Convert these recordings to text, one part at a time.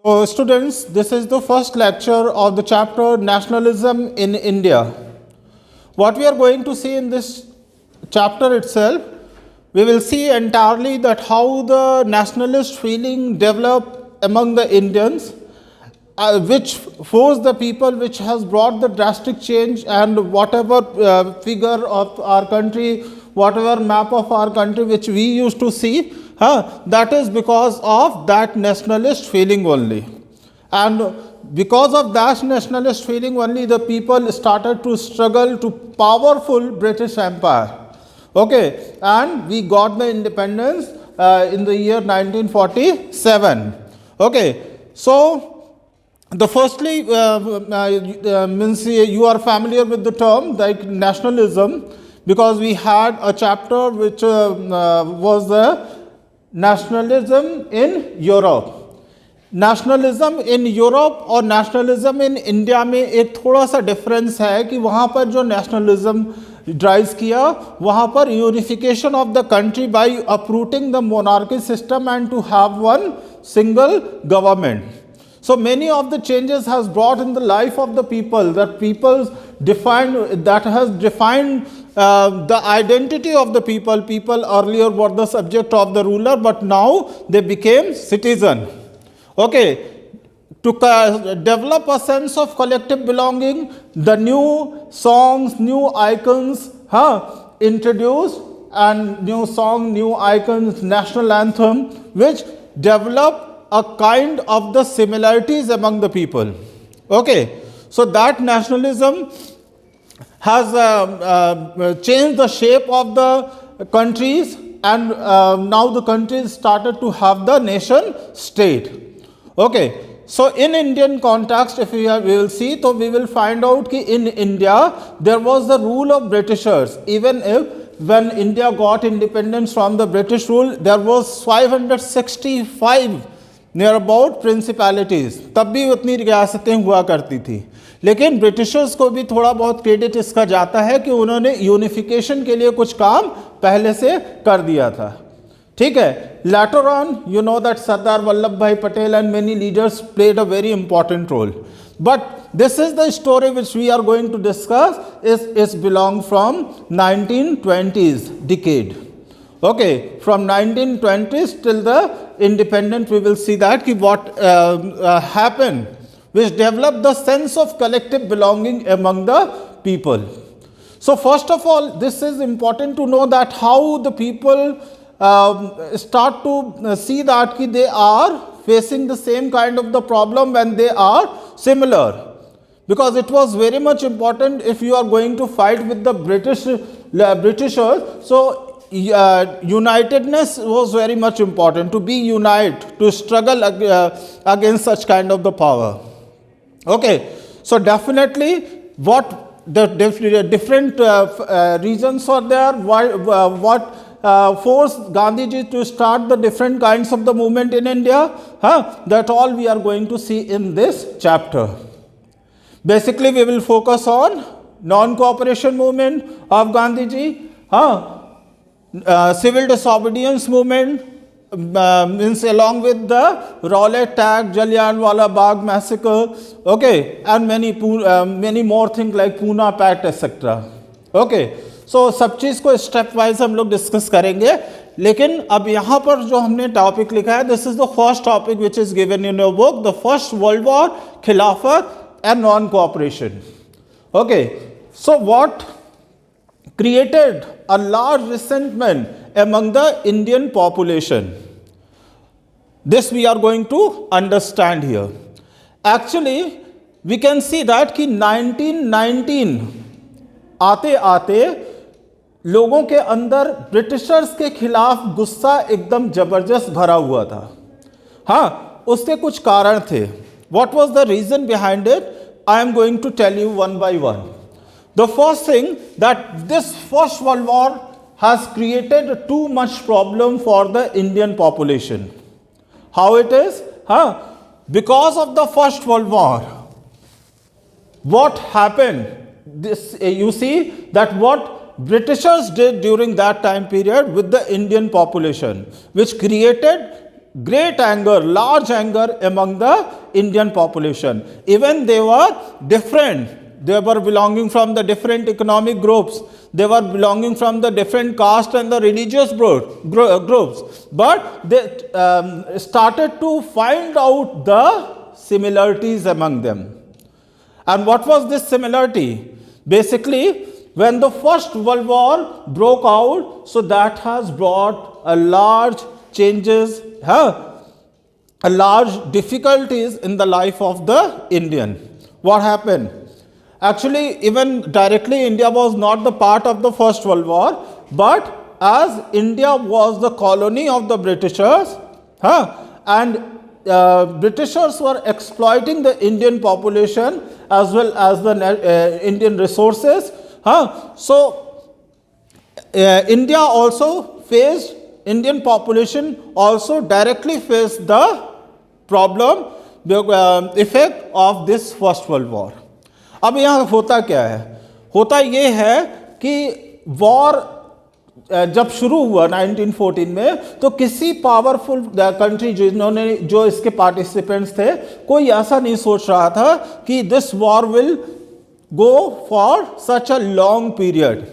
So students, this is the first lecture of the chapter Nationalism in India. What we are going to see in this chapter itself, we will see entirely that how the nationalist feeling developed among the Indians, which forced the people, which has brought the drastic change, and whatever figure of our country, whatever map of our country which we used to see, that is because of that nationalist feeling only. And because of that nationalist feeling only, the people started to struggle to powerful British Empire. Okay, and we got the independence in the year 1947. Okay, so the firstly means you are familiar with the term like nationalism, because we had a chapter which was the nationalism in Europe. Nationalism in Europe और nationalism in India में एक थोड़ा सा difference है कि वहाँ पर जो नेशनलिज्म ड्राइव किया, वहाँ पर unification of the country by uprooting the monarchy system and to have one single government. So many of the changes has brought in the life of the people, that has defined the identity of the people. People earlier were the subject of the ruler, but now they became citizen. Okay, to develop a sense of collective belonging, the new songs, new icons introduced, and new song, new icons, national anthem, which develop a kind of the similarities among the people. Okay, so that nationalism has changed the shape of the countries, and now the countries started to have the nation state. Okay, so in Indian context, if we will see, so we will find out that in India there was the rule of Britishers. Even if when India got independence from the British rule, there was 565 near about principalities. तब भी उतनी रियासतें हुआ करती थी, लेकिन Britishers को भी थोड़ा बहुत क्रेडिट इसका जाता है कि उन्होंने यूनिफिकेशन के लिए कुछ काम पहले से कर दिया था. ठीक है. Later on you know that Sardar Vallabh Bhai Patel and many leaders played a very important role. But this is the story which we are going to discuss is belong from 1920s decade. Okay, from 1920s till the independent, we will see that what happened, which developed the sense of collective belonging among the people. So first of all, this is important to know that how the people start to see that they are facing the same kind of the problem when they are similar. Because it was very much important if you are going to fight with the Britishers. So unitedness was very much important, to be united, to struggle against such kind of the power. Okay, so definitely what the different reasons are there, what forced Gandhiji to start the different kinds of the movement in India, that all we are going to see in this chapter. Basically we will focus on non-cooperation movement of Gandhiji, civil disobedience movement, means along with the Rowlatt Act, Jallianwala Bagh massacre, okay, and many more things like Pune Pact, etc. Okay, so सब चीज़ को step wise हम लोग discuss करेंगे. लेकिन अब यहाँ पर जो हमने टॉपिक लिखा है, this is the first topic which is given in your book, the first world war, खिलाफत and non-cooperation. Okay, so what created a large resentment among the Indian population? This we are going to understand here. Actually, we can see that कि 1919 आते आते लोगों के अंदर Britishers के खिलाफ गुस्सा एकदम जबरदस्त भरा हुआ था. हाँ, उसके कुछ कारण थे. What was the reason behind it? I am going to tell you one by one. The first thing, that this first world war has created too much problem for the Indian population. How it is? Because of the first world war, what happened? This you see that what Britishers did during that time period with the Indian population, which created great anger, large anger among the Indian population. Even they were different. They were belonging from the different economic groups. They were belonging from the different caste and the religious groups. But they started to find out the similarities among them. And what was this similarity? Basically, when the First World War broke out, so that has brought a large changes, a large difficulties in the life of the Indian. What happened? Actually, even directly, India was not the part of the First World War, but as India was the colony of the Britishers, and Britishers were exploiting the Indian population as well as the Indian resources. So, India also faced, Indian population also directly faced the problem, the effect of this First World War. अब यहाँ होता क्या है? होता ये है कि war जब शुरू हुआ 1914 में, तो किसी पावरफुल कंट्री जो इसके पार्टिसिपेंट्स थे, कोई ऐसा नहीं सोच रहा था कि this war will go for such a long period.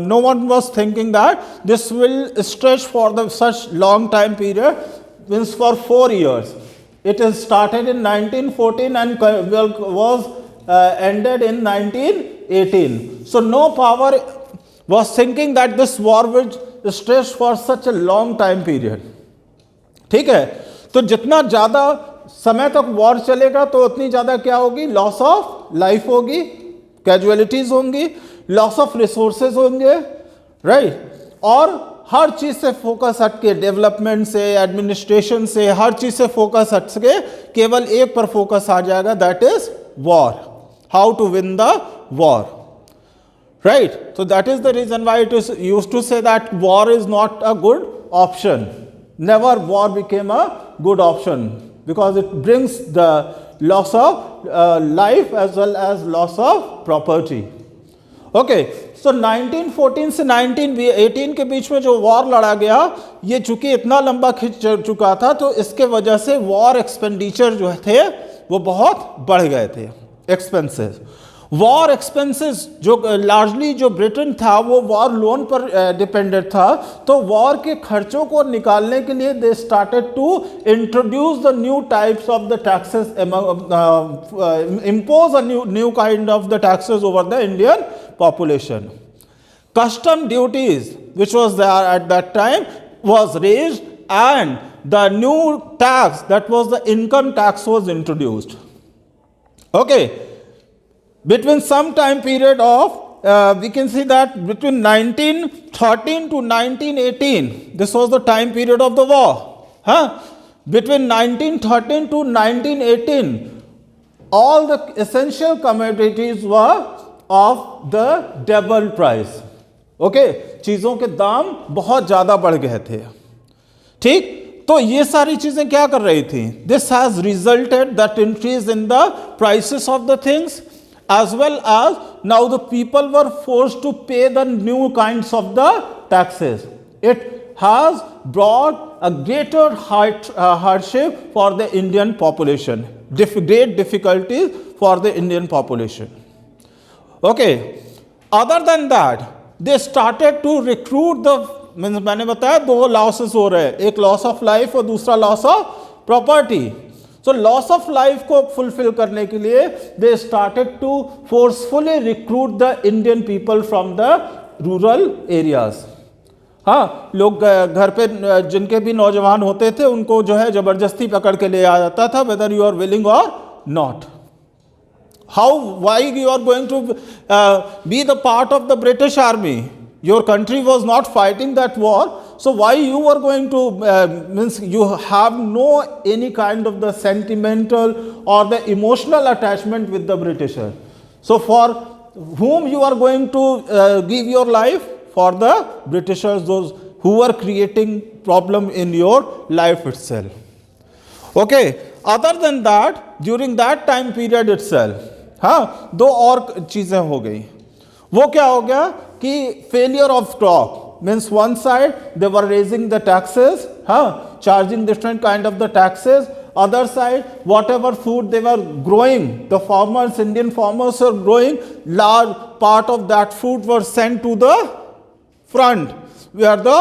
No one was thinking that this will stretch for such long time period, means for 4 years. It is started in 1914 and was ended in 1918. So no power was thinking that this war will stretch for such a long time period. ठीक है, तो जितना ज़्यादा समय तक war चलेगा तो उतनी ज़्यादा क्या होगी? लॉस ऑफ लाइफ होगी, कैजुअलिटीज़ होंगी, लॉस ऑफ रिसोर्सेज होंगे, राइट. और हर चीज़ से फोकस हटके, डेवलपमेंट से, एडमिनिस्ट्रेशन से, हर चीज़ से फोकस हटके केवल एक पर फोकस आ जाएगा, that is war. How to win the war, right? So that is the reason why it is used to say that war is not a good option. Never war became a good option because it brings the loss of life as well as loss of property. Okay, so 1914 से 1918 के बीच में जो war लड़ा गया, ये चूंकि इतना लंबा खिंच चुका था, तो इसके वजह से वॉर एक्सपेंडिचर जो थे वो बहुत बढ़ गए थे, एक्सपेंसेस. वॉर एक्सपेंसेस जो लार्जली जो ब्रिटेन था वो वॉर लोन पर डिपेंडेंट था, तो वॉर के खर्चों को निकालने के लिए they started to introduce the new types of the taxes, impose a new kind of the taxes over the Indian population. Custom duties which was there at that time was raised, and the new tax, that was the income tax, was introduced. Okay, between some time period of we can see that between 1913 to 1918, this was the time period of the war. Between 1913 to 1918, all the essential commodities were of the double price. Okay, चीजों के दाम बहुत ज्यादा बढ़ गए थे. ठीक, तो ये सारी चीजें क्या कर रही थी? This has resulted that increase in the prices of the things, as well as now the people were forced to pay the new kinds of the taxes. It has brought a greater hardship for the Indian population, great difficulties for the Indian population. Okay, other than that, they started to recruit the, मैंने बताया दो losses हो रहे हैं, एक loss of life और दूसरा loss of property. So loss of life को फुलफिल करने के लिए they started to forcefully recruit the Indian people from the rural areas. हाँ, लोग घर पे जिनके भी नौजवान होते थे उनको जो है जबरदस्ती पकड़ के ले आ जाता था, वेदर यू आर विलिंग और not. How, why you are going to be the part of the British army? Your country was not fighting that war, so why you are going to means you have no any kind of the sentimental or the emotional attachment with the Britisher. So for whom you are going to give your life? For the Britishers, those who are creating problem in your life itself. Okay, other than that, during that time period itself, हाँ, दो और चीजें हो गई. वो क्या हो गया कि failure of crop, means one side they were raising the taxes, हाँ, charging different kind of the taxes. Other side, whatever food they were growing, the farmers, Indian farmers were growing, large part of that food was sent to the front where the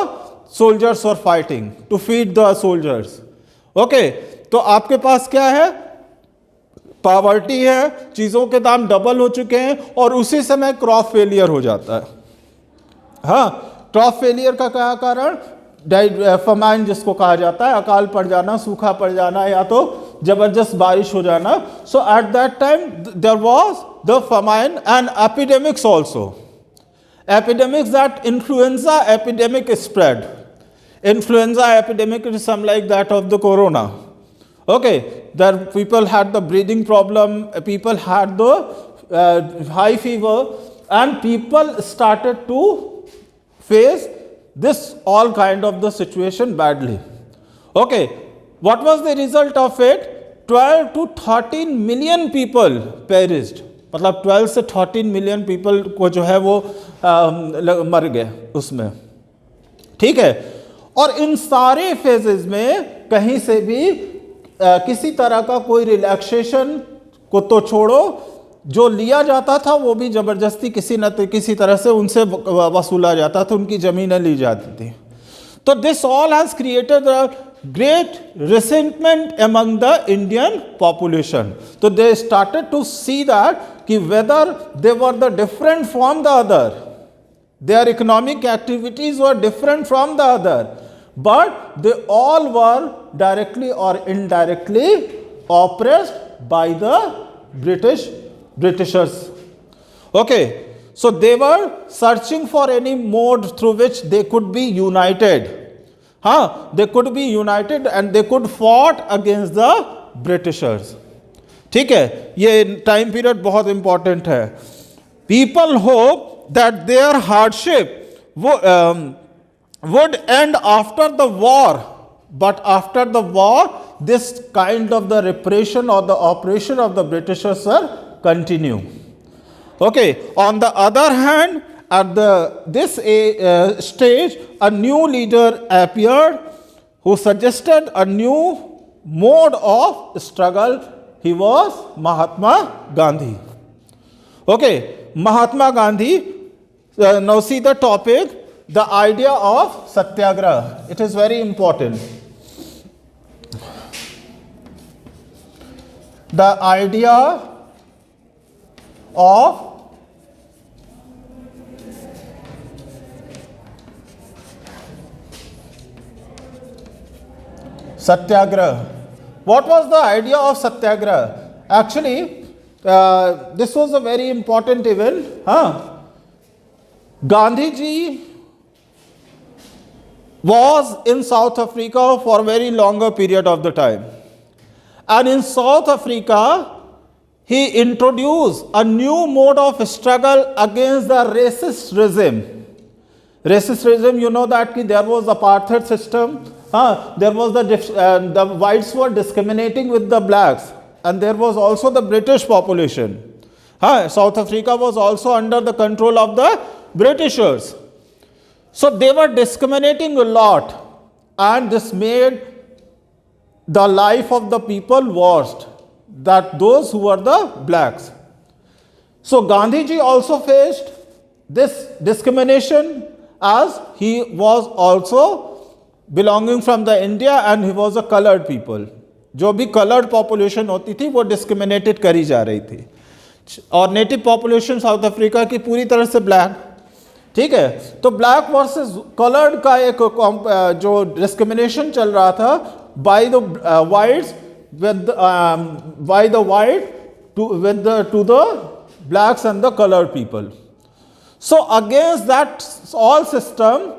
soldiers were fighting to feed the soldiers. Okay, तो आपके पास क्या है, poverty है, चीजों के दाम double हो चुके हैं और उसी समय क्रॉप फेलियर हो जाता है. हाँ, क्रॉप फेलियर का क्या कारण, फमाइन जिसको कहा जाता है, अकाल पड़ जाना, सूखा पड़ जाना या तो जबरदस्त बारिश हो जाना. So at that time there was the famine and epidemics also. Epidemics, that influenza epidemic spread. Influenza epidemic is some like that of the corona. Okay, there people had the breathing problem, people had the high fever, and people started to face this all kind of the situation badly. Okay, what was the result of it? 12 to 13 million people perished. मतलब 12 से 13 million people को जो है वो मर गए उसमें. ठीक है, और इन सारे फेजेस में कहीं से भी किसी तरह का कोई रिलैक्सेशन को तो छोड़ो, जो लिया जाता था वो भी जबरदस्ती किसी न किसी तरह से उनसे वसूला जाता था, उनकी ज़मीनें ली जाती थी. तो this all has created great resentment among the Indian population. So they started to see that कि whether they were the different from the other, their economic activities were different from the other, but they all were directly or indirectly oppressed by the Britishers. Okay, so they were searching for any mode through which they could be united. हाँ, they could be united and they could fought against the Britishers. ठीक है, ये time period बहुत important है. People hope that their hardship would end after the war, but after the war, this kind of the repression or the oppression of the Britishers continue. Okay, on the other hand, at this stage, a new leader appeared who suggested a new mode of struggle. He was Mahatma Gandhi. Okay, Mahatma Gandhi. Now see the topic, the idea of satyagraha. It is very important. The idea of Satyagraha. What was the idea of Satyagraha? Actually, this was a very important event. Gandhi ji was in South Africa for a very longer period of the time. And in South Africa, he introduced a new mode of struggle against the racist regime. Racist regime, you know that there was apartheid system. There was the whites were discriminating with the blacks, and there was also the British population. South Africa was also under the control of the Britishers. So they were discriminating a lot, and this made the life of the people worst, that those who were the blacks. So Gandhiji also faced this discrimination, as he was also belonging from the India and he was a colored people. जो भी colored population होती थी वो discriminated करी जा रही थी, और native population साउथ अफ्रीका की पूरी तरह से black. ठीक है, तो black versus colored का एक जो discrimination चल रहा था by the whites with by the white to the blacks and the colored people. So against that all system,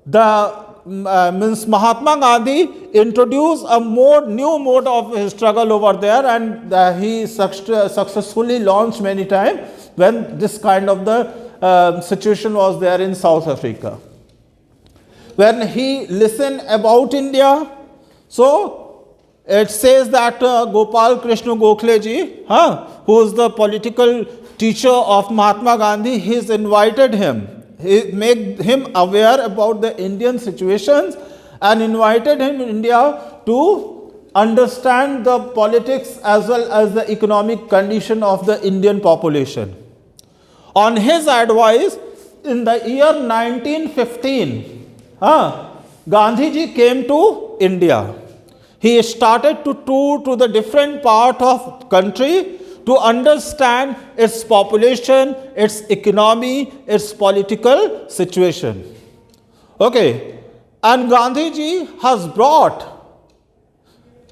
the means Mahatma Gandhi introduced a new mode of struggle over there, and he successfully launched many times when this kind of the situation was there in South Africa. When he listened about India, so it says that Gopal Krishna Gokhale ji, who is the political teacher of Mahatma Gandhi, he's invited him. He made him aware about the Indian situations, and invited him in India to understand the politics as well as the economic condition of the Indian population. On his advice, in the year 1915, Gandhiji came to India. He started to tour to the different part of country to understand its population, its economy, its political situation. Okay, and Gandhiji has brought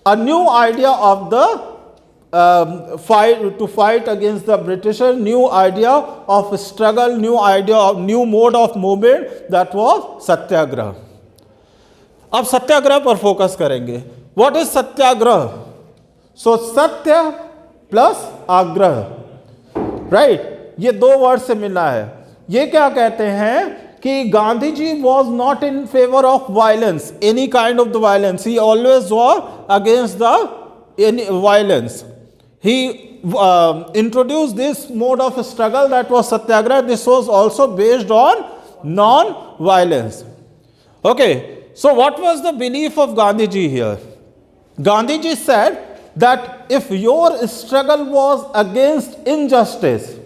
a new idea of the fight against the Britishers, new idea of struggle, new idea of new mode of movement, that was satyagraha. अब सत्याग्रह पर focus करेंगे. What is Satyagraha? So सत्य plus आग्रह, right, ये दो word से मिला है. ये क्या कहते हैं कि Gandhi ji was not in favour of violence, any kind of the violence. He always war against the violence. He introduced this mode of struggle, that was satyagraha. This was also based on non-violence. Okay, so what was the belief of Gandhiji here? Gandhiji said that if your struggle was against injustice,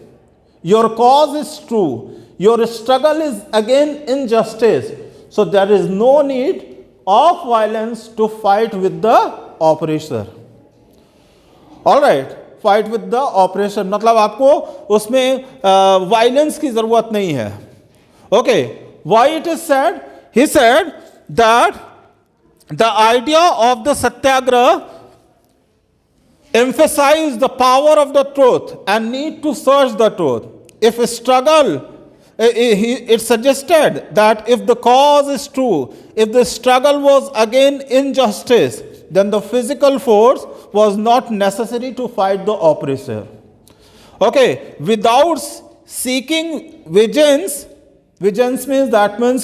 your cause is true, your struggle is against injustice, so there is no need of violence to fight with the oppressor. All right, fight with the operation, मतलब आपको उसमें violence की जरूरत नहीं है. Okay, why it is said? He said that the idea of the Satyagraha emphasize the power of the truth and need to search the truth. If struggle, it suggested that if the cause is true, if the struggle was against injustice, then the physical force was not necessary to fight the oppressor. Okay, without seeking vengeance, vengeance means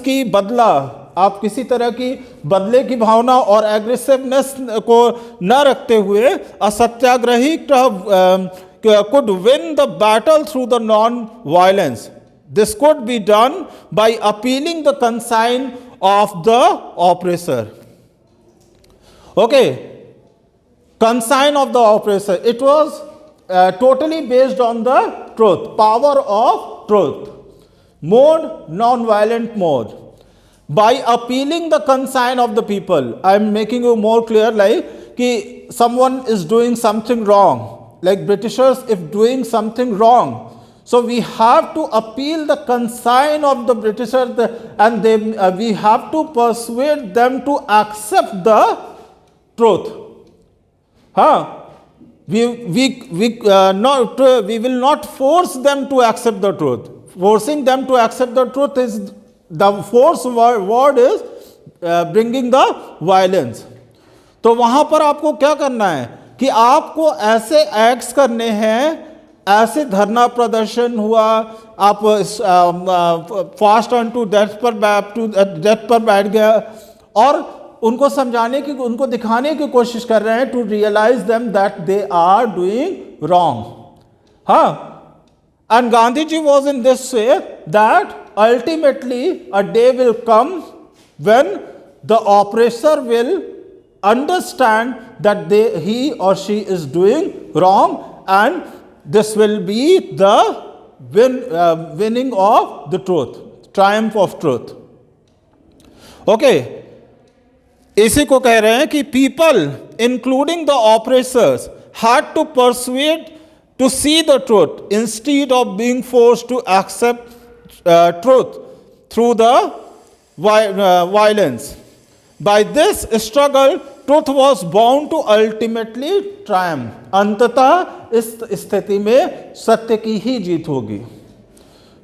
कि बदला, आप किसी तरह की बदले की भावना और aggressiveness को न रखते हुए असत्याग्रही could win the battle through the non-violence. This could be done by appealing the conscience of the oppressor. Okay, conscience of the oppressor. It was totally based on the truth, power of truth. Mode, non-violent mode. By appealing the conscience of the people, I am making you more clear, like कि someone is doing something wrong, like Britishers if doing something wrong. So we have to appeal the conscience of the Britishers, and we have to persuade them to accept the truth. We will not force them to accept the truth. Forcing them to accept the truth is the force word is bringing the violence. तो वहां पर आपको क्या करना है कि आपको ऐसे एक्ट्स करने हैं, ऐसे धरना प्रदर्शन हुआ, आप फास्ट ऑन टू डेथ पर बैठ गया और उनको समझाने की, उनको दिखाने की कोशिश कर रहे हैं, to realize them that they are doing wrong. And Gandhiji was in this way that ultimately a day will come when the oppressor will understand that he or she is doing wrong, and this will be the winning of the truth, triumph of truth. Okay, इसी को कह रहे हैं कि people including the oppressors had to persuade to see the truth instead of being forced to accept truth through the violence. By this struggle, truth was bound to ultimately triumph. अंततः इस स्थिति में सत्य की ही जीत होगी.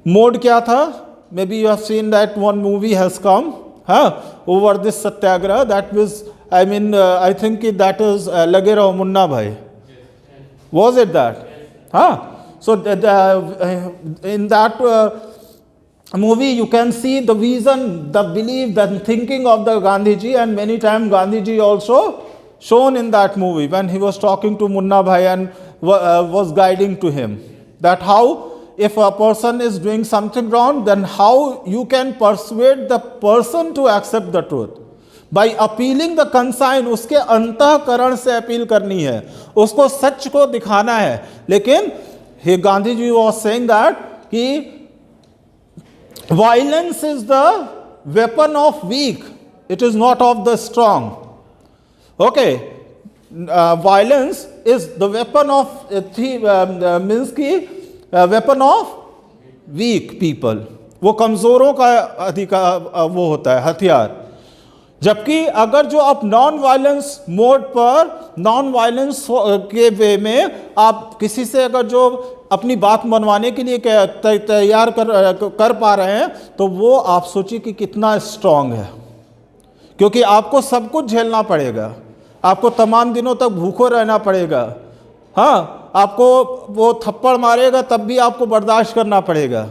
मोड क्या था? Maybe you have seen that one movie has come over this satyagraha. That was, I think that is Lage Raho Munna Bhai. Was it that? So in that movie you can see the vision, the belief, the thinking of the Gandhiji, and many times Gandhiji also shown in that movie when he was talking to Munna Bhai and was guiding to him, that how if a person is doing something wrong, then how you can persuade the person to accept the truth. By appealing the consign, उसके अंतःकरण से appeal करनी है, उसको सच को दिखाना है. लेकिन he Gandhi ji was saying that कि violence is the weapon of weak, it is not of the strong. Okay, violence is the weapon of means की वेपन ऑफ वीक पीपल, वो कमजोरों का अधिकार वो होता है हथियार. जबकि अगर जो आप नॉन वायलेंस मोड पर, नॉन वायलेंस के वे में आप किसी से अगर जो अपनी बात मनवाने के लिए तैयार कर पा रहे हैं, तो वो आप सोचिए कि कितना स्ट्रांग है. क्योंकि आपको सब कुछ झेलना पड़ेगा, आपको तमाम दिनों तक भूखो रहना पड़ेगा. हाँ, आपको वो थप्पड़ मारेगा तब भी आपको बर्दाश्त करना पड़ेगा,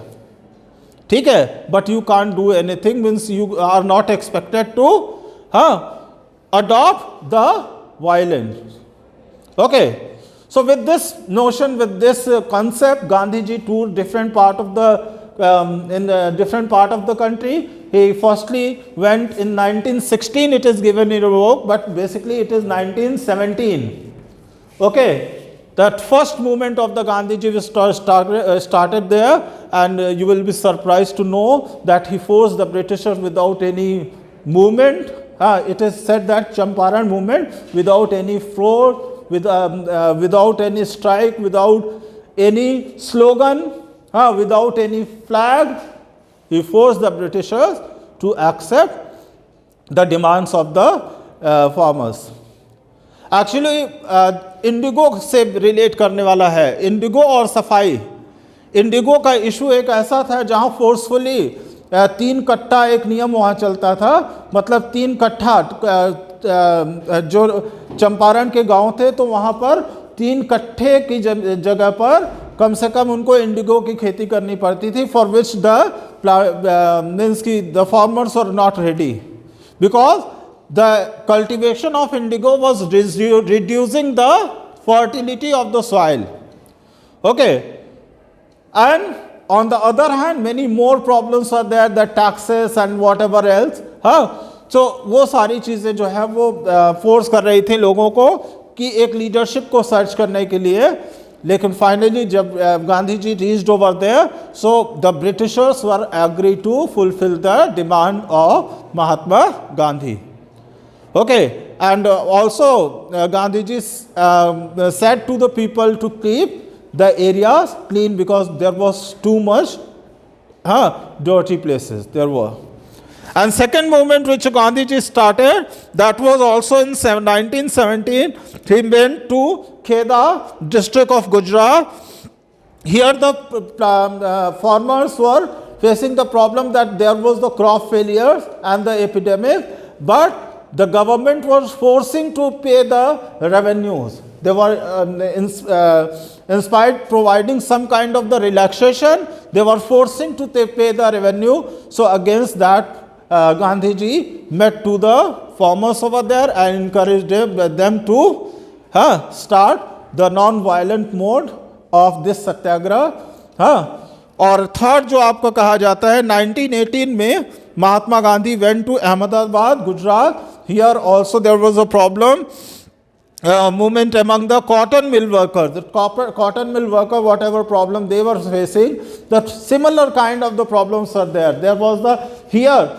ठीक है. But you can't do anything, means you are not expected to adopt the violence. Okay, so with this notion, with this concept, Gandhi ji toured different part of the in different part of the country. He firstly went in 1916, it is given in a book, but basically it is 1917. Okay, that first movement of the Gandhi ji was started there, and you will be surprised to know that he forced the Britishers without any movement. It is said that Champaran movement, without any fraud, without any strike, without any slogan, without any flag, he forced the Britishers to accept the demands of the farmers. Actually, Indigo से relate करने वाला है, Indigo और सफाई. Indigo का issue एक ऐसा था जहां फोर्सफुली 3 कट्ठा एक नियम वहाँ चलता था. मतलब 3 कट्ठा जो चंपारण के गांव थे, तो वहाँ पर 3 कट्ठे की जगह पर कम से कम उनको इंडिगो की खेती करनी पड़ती थी, फॉर विच द मीन्स की the farmers are not ready, because the cultivation of indigo was reducing the fertility of the soil. Okay, and on the other hand, many more problems are there, the taxes and whatever else. So वो सारी चीज़ें जो है वो force कर रही थी लोगों को कि एक लीडरशिप को सर्च करने के लिए. लेकिन फाइनली जब Gandhi ji reached over there, so the Britishers were agree to fulfil the demand of Mahatma Gandhi. Okay, and also Gandhi ji said to the people to keep the areas clean because there was too much dirty places there were. And second movement which Gandhi ji started, that was also in 1917. He went to Kheda district of Gujarat. Here the farmers were facing the problem that there was the crop failures and the epidemic, but the government was forcing to pay the revenues. They were inspired providing some kind of the relaxation, they were forcing to pay the revenue. So against that, Gandhi ji met to the farmers over there and encouraged them to start the non-violent mode of this satyagraha. और third जो आपको कहा जाता है, 1918 में Mahatma Gandhi went to Ahmedabad, Gujarat. Here also there was a problem. Movement among the cotton mill workers. The cotton mill worker, whatever problem they were facing, the similar kind of the problems are there. There was the here.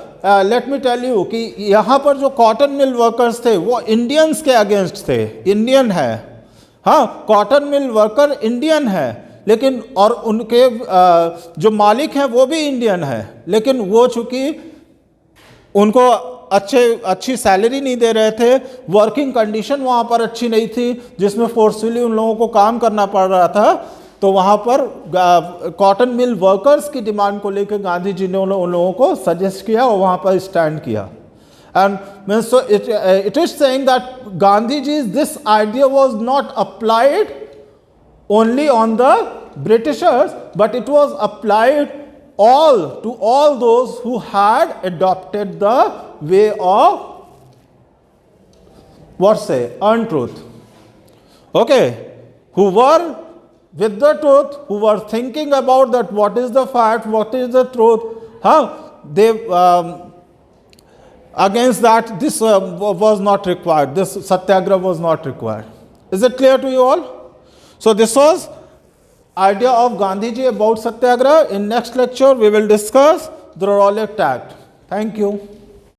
Let me tell you कि यहाँ पर जो cotton mill workers थे वो Indians के against थे. Indian है, हाँ, cotton mill worker Indian है, लेकिन और उनके जो मालिक हैं वो भी Indian है, लेकिन वो चूँकि उनको अच्छी सैलरी नहीं दे रहे थे, वर्किंग कंडीशन वहाँ पर अच्छी नहीं थी जिसमें फोर्सफुली उन लोगों को काम करना पड़ रहा था, तो वहाँ पर कॉटन मिल वर्कर्स की डिमांड को लेकर गांधी जी ने उन लोगों को सजेस्ट किया और वहाँ पर स्टैंड किया. And means so it is saying that Gandhi ji this idea was not applied only on the britishers, but it was applied to all those who had adopted the way of untruth. Okay, who were with the truth, who were thinking about that what is the fact, what is the truth. They Against that, this was not required. This satyagraha was not required. Is it clear to you all? So this was idea of Gandhiji about satyagraha. In next lecture, we will discuss the Rowlatt Act. Thank you.